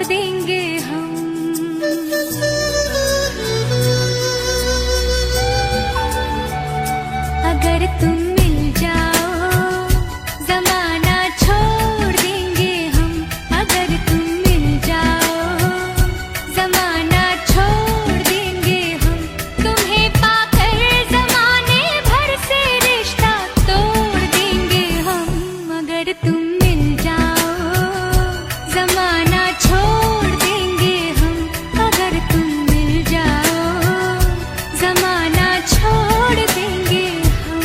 देंगे हम। अगर तुम मिल जाओ जमाना छोड़ देंगे हम। अगर तुम मिल जाओ जमाना छोड़ देंगे हम। तुम्हें पाकर जमाने भर से रिश्ता तोड़ देंगे हम। अगर तुम मिल जाओ जमाना छोड़ देंगे हम। अगर तुम मिल जाओ जमाना छोड़ देंगे हम।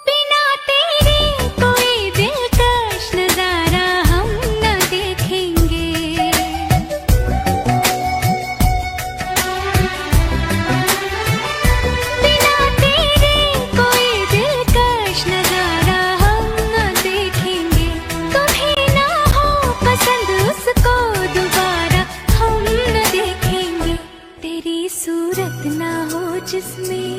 बिना तेरे कोई दिलकश नजारा हम न देखेंगे। बिना तेरे कोई दिलकश नजारा हम न देखेंगे। तुम्हें ना हो पसंद उसको दोबारा हम न देखेंगे। तेरी सूरत ना हो जिसमें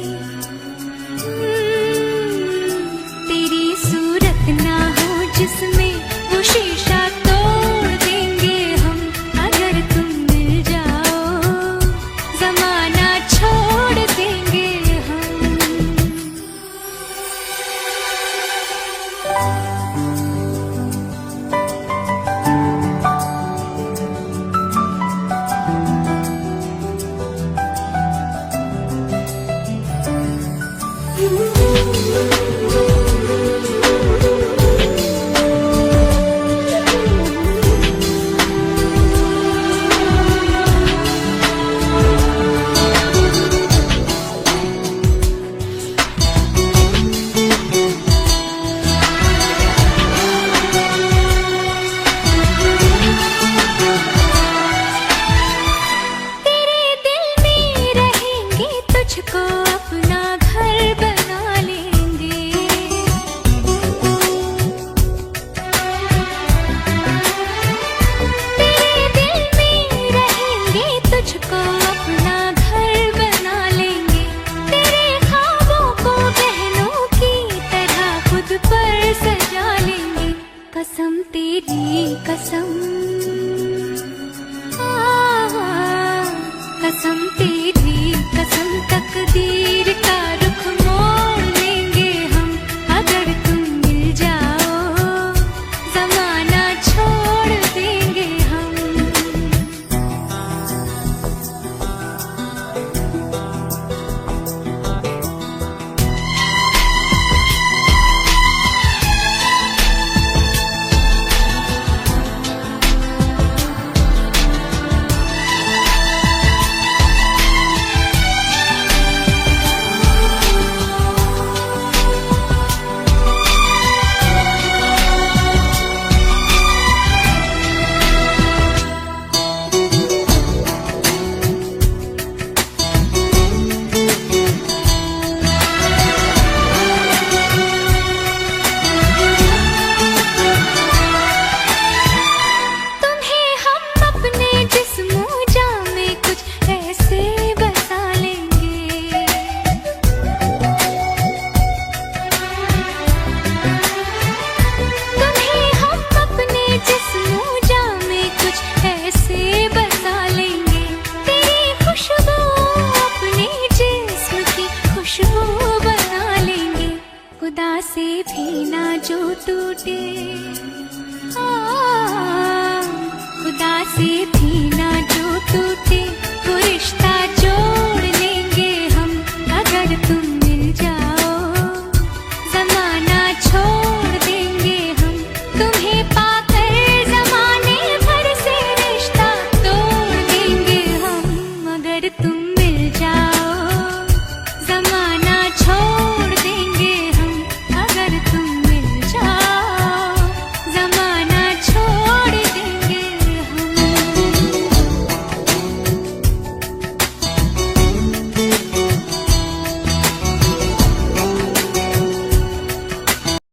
तेरी सूरत ना हो जिसमें वो शीशा तोड़ देंगे हम। अगर तुम मिल जाओ जमाना छोड़ देंगे हम। तेरे दिल में रहेंगे तुझको अपना घर बना लेंगे। तेरे दिल में रहेंगे तुझको अपना घर बना लेंगे। तेरे ख्वाबों को बहनों की तरह खुद पर सजा लेंगे। कसम तेरी कसम कसम तेरी कसम तकदीर का रुख मोड़ लेंगे हम। अगर तुम मिल जाओ जमाना छोड़ देंगे हम। तुम्हें हम अपने जिस्म जामे कुछ ऐसे बसा लेंगे। तुम्हें हम अपने जिस्म जामे कुछ ऐसे बसा लेंगे। तेरी खुशबू अपने जिस्म की खुशबू बना लेंगे। खुदा से भी ना जो टूटे